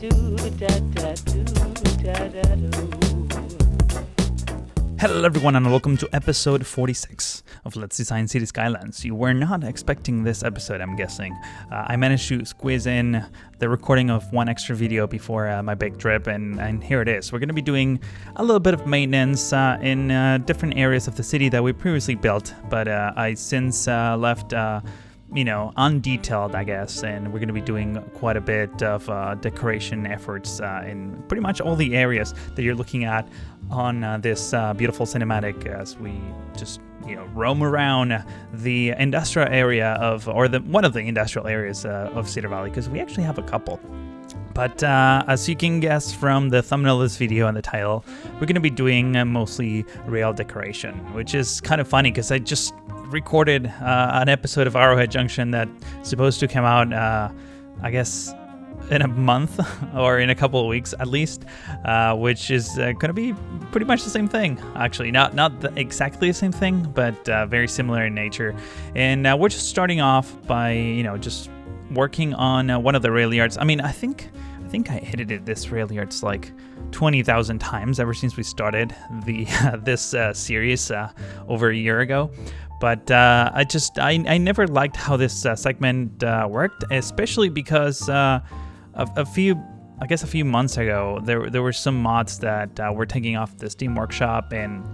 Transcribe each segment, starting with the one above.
Hello everyone and welcome to episode 46 of Let's Design Cities Skylines. You were not expecting this episode, I'm guessing. I managed to squeeze in the recording of one extra video before my big trip, and here it is. We're going to be doing a little bit of maintenance in different areas of the city that we previously built, but I since left undetailed, I guess, and we're going to be doing quite a bit of decoration efforts in pretty much all the areas that you're looking at on this beautiful cinematic as we just roam around the industrial area one of the industrial areas of Cedar Valley, because we actually have a couple. But as you can guess from the thumbnail of this video and the title, we're going to be doing mostly rail decoration, which is kind of funny because I just recorded an episode of Arrowhead Junction that's supposed to come out, I guess, in a month or in a couple of weeks at least, which is going to be pretty much the same thing. Actually, not exactly the same thing, but very similar in nature. And we're just starting off by just working on one of the rail yards. I mean, I think I edited this rail yards like 20,000 times ever since we started this series over a year ago. But I never liked how this segment worked, especially because a few months ago there were some mods that were taking off the Steam Workshop and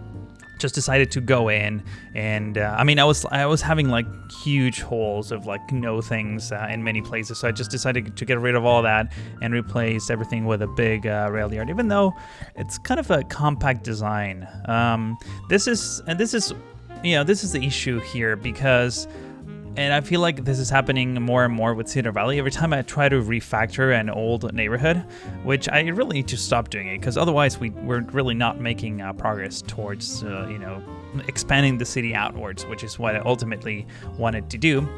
just decided to go in, and I was having like huge holes of like no things in many places, so I just decided to get rid of all that and replace everything with a big rail yard, even though it's kind of a compact design. This is the issue here, because, and I feel like this is happening more and more with Cedar Valley. Every time I try to refactor an old neighborhood, which I really need to stop doing it, because otherwise we're really not making progress towards expanding the city outwards, which is what I ultimately wanted to do.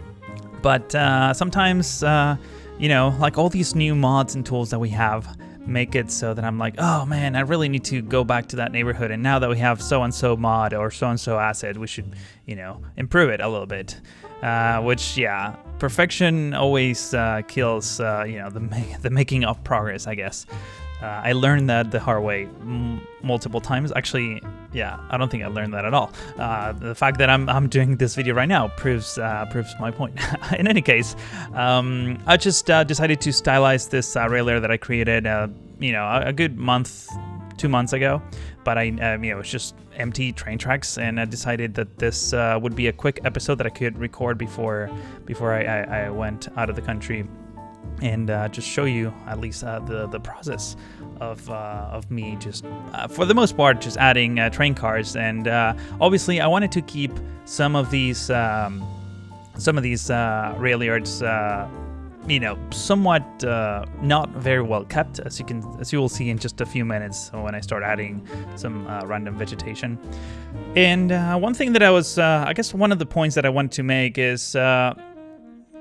But sometimes like all these new mods and tools that we have make it so that I'm like, oh man, I really need to go back to that neighborhood, and now that we have so-and-so mod or so-and-so asset, we should improve it a little bit, which perfection always kills the making of progress, I guess. I learned that the hard way multiple times. Actually, I don't think I learned that at all. The fact that I'm doing this video right now proves my point. In any case, I just decided to stylize this railer that I created, a good 2 months ago. But it was just empty train tracks, and I decided that this would be a quick episode that I could record before I went out of the country, and just show you at least the process of me just for the most part just adding train cars. And obviously I wanted to keep some of these rail yards somewhat not very well kept, as you will see in just a few minutes when I start adding some random vegetation. And one thing that I was I guess one of the points that I wanted to make is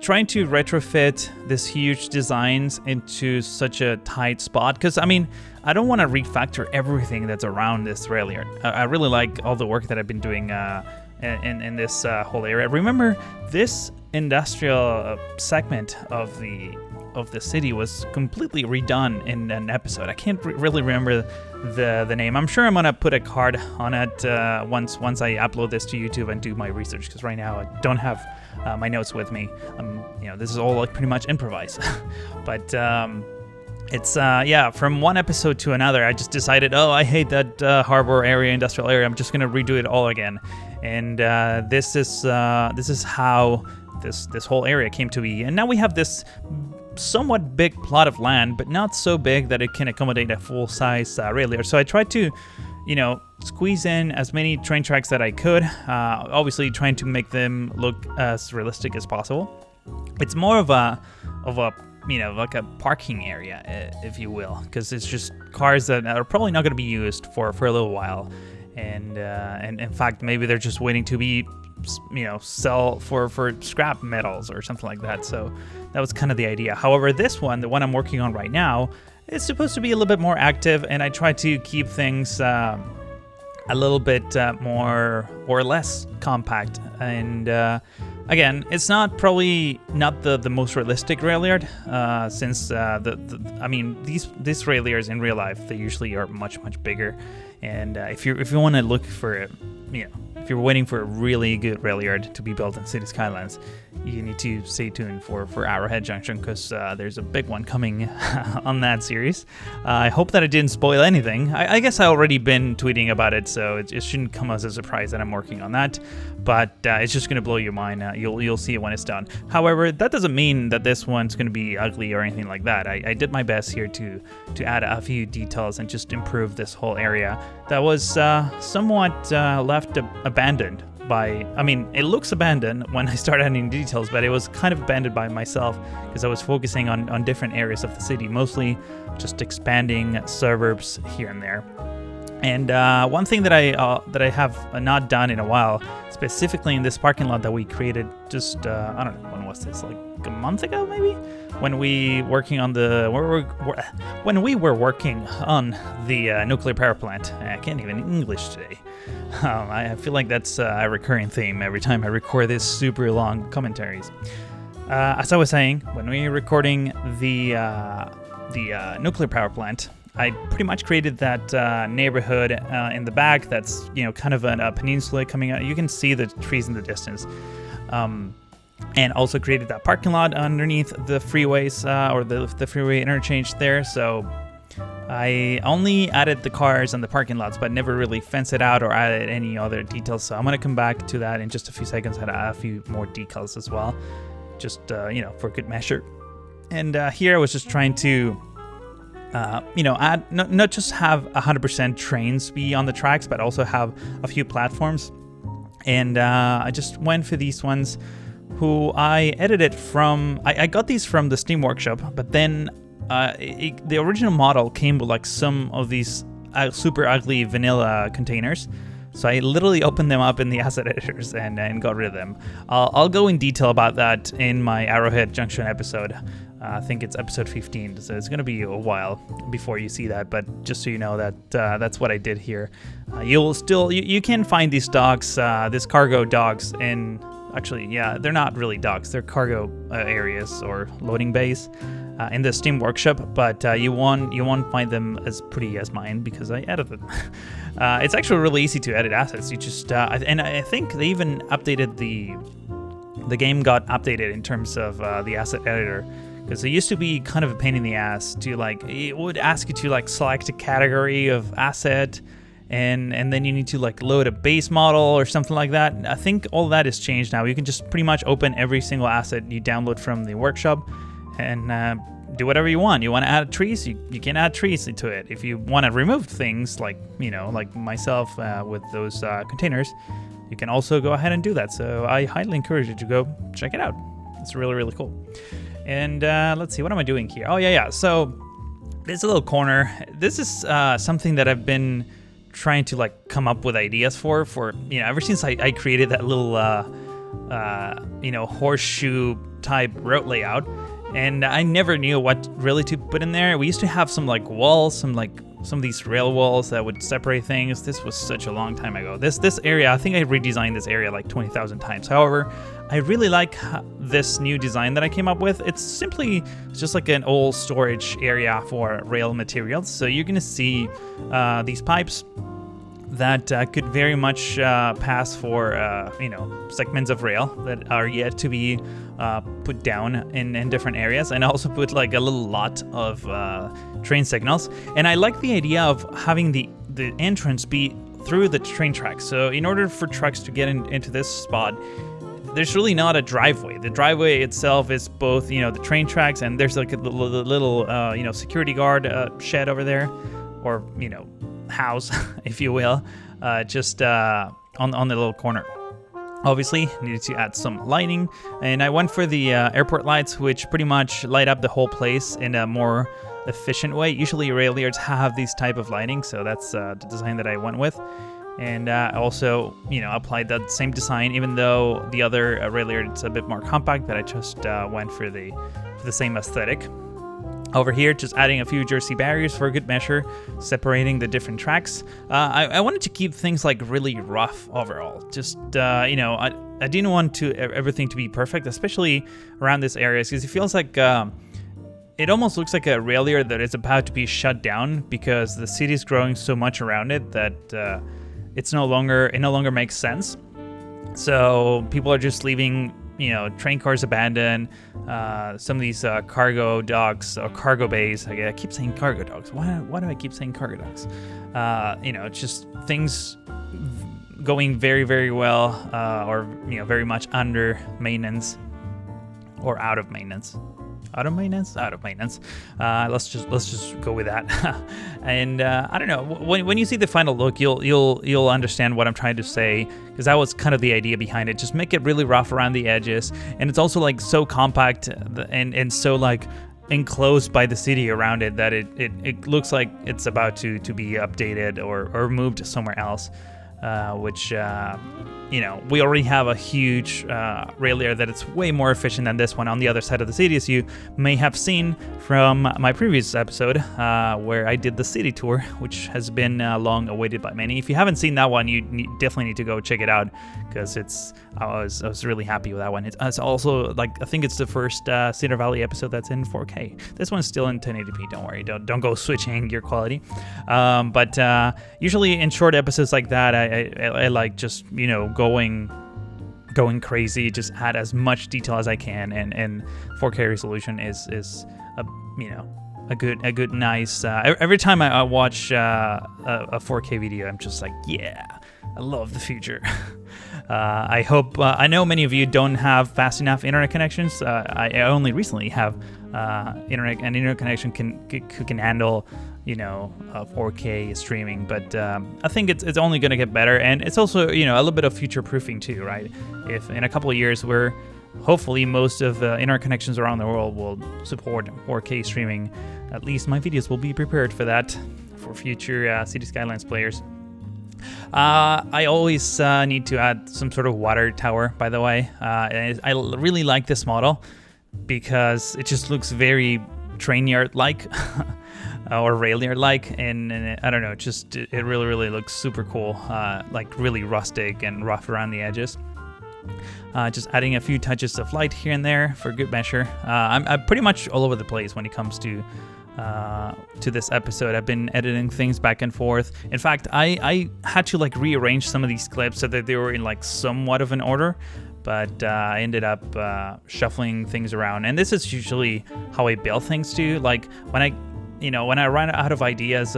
trying to retrofit this huge designs into such a tight spot, because I don't want to refactor everything that's around this rail yard. I really like all the work that I've been doing in this whole area. Remember, this industrial segment of the city was completely redone in an episode. I can't really remember the name. I'm sure I'm gonna put a card on it once I upload this to YouTube and do my research, because right now I don't have my notes with me. This is all like pretty much improvised. But it's from one episode to another, I just decided, I hate that harbor area, industrial area. I'm just gonna redo it all again. And this is how this whole area came to be. And now we have this somewhat big plot of land, but not so big that it can accommodate a full-size rail yard. So I tried to, squeeze in as many train tracks that I could, obviously trying to make them look as realistic as possible. It's more of a like a parking area, if you will, because it's just cars that are probably not going to be used for a little while. And in fact, maybe they're just waiting to be, sell for scrap metals or something like that. So that was kind of the idea. However, this one, the one I'm working on right now, is supposed to be a little bit more active, and I try to keep things a little bit more or less compact. And Again, it's probably not the most realistic rail yard, since I mean these rail yards in real life, they usually are much bigger, and if you want to look for if you're waiting for a really good rail yard to be built in Cities Skylines, you need to stay tuned for Arrowhead Junction, because there's a big one coming on that series. I hope that I didn't spoil anything. I guess I already been tweeting about it, so it shouldn't come as a surprise that I'm working on that. But it's just gonna blow your mind. You'll see it when it's done. However, that doesn't mean that this one's gonna be ugly or anything like that. I did my best here to add a few details and just improve this whole area that was somewhat left abandoned by, I mean, it looks abandoned when I start adding details, but it was kind of abandoned by myself because I was focusing on different areas of the city, mostly just expanding suburbs here and there. And one thing that I have not done in a while, specifically in this parking lot that we created just I don't know, when was this, like a month ago maybe, when we were working on the nuclear power plant. I can't even English today. I feel like that's a recurring theme every time I record this super long commentaries. As I was saying, when we were recording the nuclear power plant, I pretty much created that neighborhood in the back that's, kind of a peninsula coming out. You can see the trees in the distance. And also created that parking lot underneath the freeways, or the freeway interchange there. So I only added the cars and the parking lots, but never really fenced it out or added any other details. So I'm going to come back to that in just a few seconds, add a few more decals as well, just, for good measure. And here I was just trying to add, not just have 100% trains be on the tracks, but also have a few platforms. And I just went for these ones who I edited from, I got these from the Steam Workshop, but then the original model came with like some of these super ugly vanilla containers. So I literally opened them up in the asset editors and got rid of them. I'll go in detail about that in my Arrowhead Junction episode. I think it's episode 15, so it's going to be a while before you see that, but just so you know that that's what I did here. You can find these docks, these cargo docks in, actually, yeah, they're not really docks, they're cargo areas or loading bays in the Steam Workshop, but you won't find them as pretty as mine because I edited them. It's actually really easy to edit assets. You just, and I think they even updated the game got updated in terms of the asset editor. Because it used to be kind of a pain in the ass to it would ask you to select a category of asset, and then you need to load a base model or something like that. I think all that has changed now. You can just pretty much open every single asset you download from the workshop and do whatever you want. You want to add trees, you can add trees into it. If you want to remove things like myself with those containers, you can also go ahead and do that. So I highly encourage you to go check it out. It's really, really cool. And let's see, what am I doing here? Oh, yeah. So this little corner, this is something that I've been trying to come up with ideas for ever since I created that little, horseshoe type road layout. And I never knew what really to put in there. We used to have some walls, some of these rail walls that would separate things. This was such a long time ago. This area, I think I redesigned this area 20,000 times. However, I really like this new design that I came up with. It's just like an old storage area for rail materials. So you're gonna see these pipes that could very much pass for segments of rail that are yet to be put down in different areas, and also put a little lot of train signals. And I like the idea of having the entrance be through the train tracks. So in order for trucks to get into this spot, there's really not a driveway. The driveway itself is both the train tracks, and there's a little security guard shed over there, or house, if you will, just on the little corner. Obviously, needed to add some lighting, and I went for the airport lights, which pretty much light up the whole place in a more efficient way. Usually rail yards have these type of lighting, so that's the design that I went with. And also, applied that same design, even though the other rail yard is a bit more compact, but I just went for the same aesthetic. Over here, just adding a few jersey barriers for good measure, separating the different tracks. I wanted to keep things really rough overall. Just, I didn't want everything to be perfect, especially around this area, because it feels like it almost looks like a rail yard that is about to be shut down because the city is growing so much around it that it no longer makes sense. So people are just leaving, train cars abandoned. Some of these cargo docks or cargo bays. I keep saying cargo docks. Why do I keep saying cargo docks? Just things going very, very well, or very much under maintenance or out of maintenance. Out of maintenance. Let's just go with that. And I don't know. When you see the final look, you'll understand what I'm trying to say, because that was kind of the idea behind it. Just make it really rough around the edges, and it's also like so compact and so like enclosed by the city around it that it looks like it's about to be updated or moved somewhere else. Which we already have a huge rail yard that it's way more efficient than this one on the other side of the city, as you may have seen from my previous episode where I did the city tour, which has been long awaited by many. If you haven't seen that one, you definitely need to go check it out, because I was really happy with that one. It's also I think it's the first Cedar Valley episode that's in 4K. This one's still in 1080p. Don't worry, don't go switching your quality. But usually in short episodes like that, I like just going crazy, just add as much detail as I can, and 4K resolution is a good nice. Every time I watch a 4K video, I'm just like, yeah, I love the future. I hope I know many of you don't have fast enough internet connections. I only recently have internet connection who can handle 4K streaming, but I think it's only going to get better, and it's also a little bit of future proofing too, right? If in a couple of years hopefully most of the internet connections around the world will support 4K streaming, at least my videos will be prepared for that, for future Cities Skylines players. I always need to add some sort of water tower, by the way. I really like this model because it just looks very train yard like or rail yard like, and I don't know, it really, really looks super cool, like really rustic and rough around the edges. Just adding a few touches of light here and there for good measure. I'm pretty much all over the place when it comes to this episode. I've been editing things back and forth. In fact, I had to rearrange some of these clips so that they were in somewhat of an order, but I ended up shuffling things around. And this is usually how I build things too. When I run out of ideas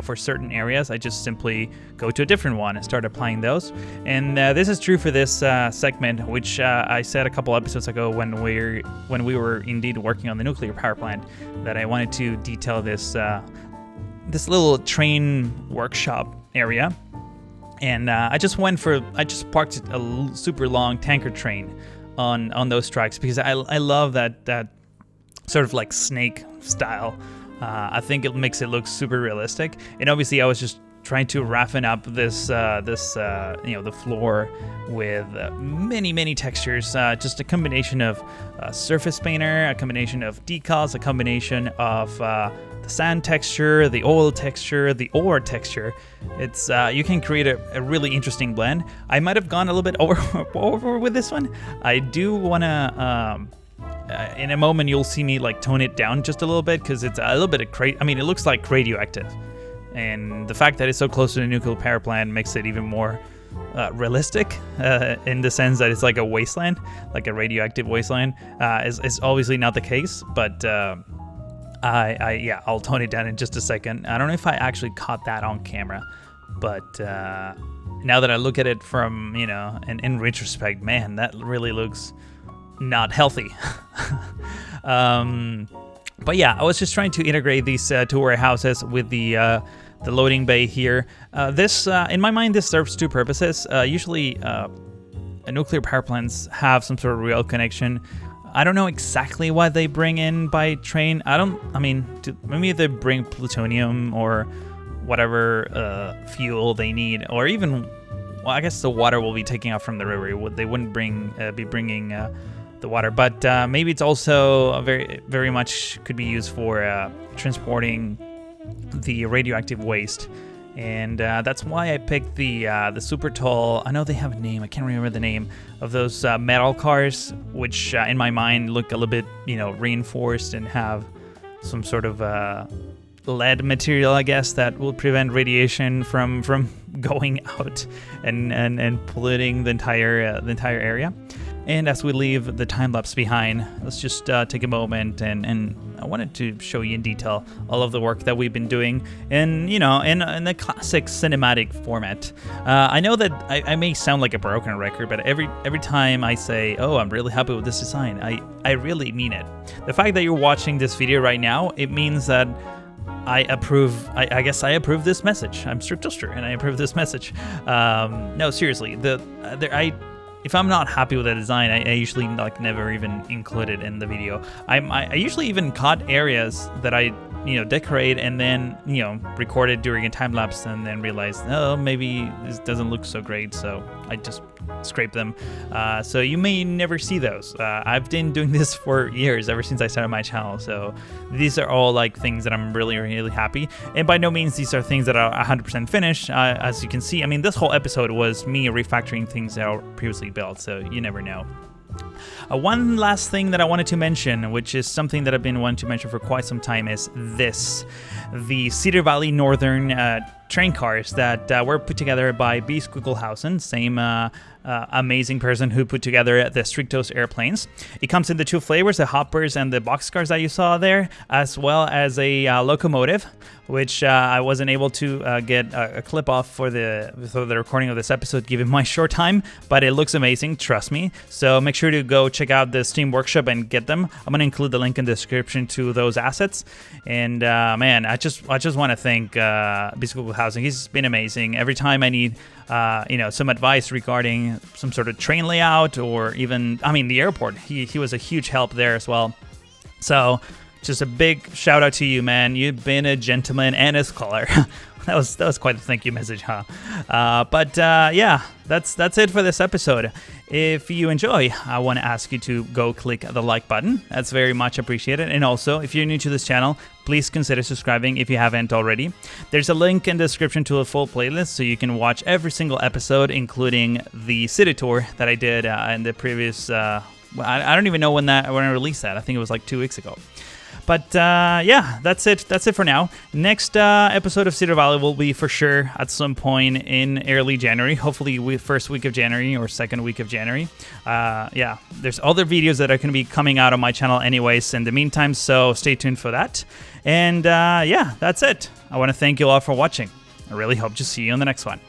for certain areas, I just simply go to a different one and start applying those. And this is true for this segment, which I said a couple episodes ago when we were indeed working on the nuclear power plant, that I wanted to detail this little train workshop area. And I just parked a super long tanker train on those tracks, because I love that sort of snake style. I think it makes it look super realistic, and obviously I was just trying to roughen up the floor with many textures, just a combination of surface painter, a combination of decals, a combination of the sand texture, the oil texture, the ore texture. It's you can create a really interesting blend. I might have gone a little bit over with this one. I do wanna. In a moment, you'll see me tone it down just a little bit, because it's a little bit of it looks like radioactive, and the fact that it's so close to the nuclear power plant makes it even more realistic, in the sense that it's like a wasteland, like a radioactive wasteland. Is obviously not the case, but I'll tone it down in just a second. I don't know if I actually caught that on camera, but now that I look at it from in retrospect, man, that really looks not healthy. But yeah, I was just trying to integrate these two warehouses with the loading bay here. This, in my mind, this serves two purposes. Usually, nuclear power plants have some sort of rail connection. I don't know exactly what they bring in by train. Maybe they bring plutonium or whatever fuel they need, or even, well, I guess the water will be taking off from the river. They wouldn't be bringing the water, but maybe it's also very, very much could be used for transporting the radioactive waste And that's why I picked the super tall, I know they have a name, I can't remember the name, of those metal cars, which in my mind look a little bit, reinforced and have some sort of lead material, I guess, that will prevent radiation from going out and polluting the entire area. And as we leave the time lapse behind, let's just take a moment and I wanted to show you in detail all of the work that we've been doing in the classic cinematic format. I know that I may sound like a broken record, but every time I say, oh, I'm really happy with this design, I really mean it. The fact that you're watching this video right now, it means that I approve. I guess I approve this message. I'm Strictoastair, and I approve this message. No, seriously, if I'm not happy with the design, I usually never even include it in the video. I usually even cut areas that I decorate and then record it during a time lapse and then realize, oh, maybe this doesn't look so great, so I just scrape them. So you may never see those. I've been doing this for years, ever since I started my channel. So these are all things that I'm really, really happy. And by no means these are things that are 100% finished. As you can see, I mean, this whole episode was me refactoring things that are previously built. So you never know. One last thing that I wanted to mention, which is something that I've been wanting to mention for quite some time, is the Cedar Valley Northern train cars that were put together by Bsquiklehausen, same amazing person who put together the Strictoastair planes. It comes in the two flavors, the hoppers and the boxcars that you saw there, as well as a locomotive, which I wasn't able to get a clip off for the recording of this episode given my short time, but it looks amazing, trust me. So make sure to go check out the Steam Workshop and get them. I'm going to include the link in the description to those assets. And man, I just want to thank Bsquiklehausen. He's been amazing. Every time I need some advice regarding some sort of train layout or even, the airport, he was a huge help there as well. So just a big shout out to you, man. You've been a gentleman and a scholar. That was quite a thank you message, huh? Yeah, that's it for this episode. If you enjoy, I want to ask you to go click the like button. That's very much appreciated. And also, if you're new to this channel, please consider subscribing if you haven't already. There's a link in the description to a full playlist so you can watch every single episode, including the city tour that I did in the previous. I don't even know when I released that. I think it was 2 weeks ago. But yeah, that's it. That's it for now. Next episode of Cedar Valley will be for sure at some point in early January. Hopefully first week of January or second week of January. Yeah, there's other videos that are going to be coming out on my channel anyways in the meantime, so stay tuned for that. And yeah, that's it. I want to thank you all for watching. I really hope to see you on the next one.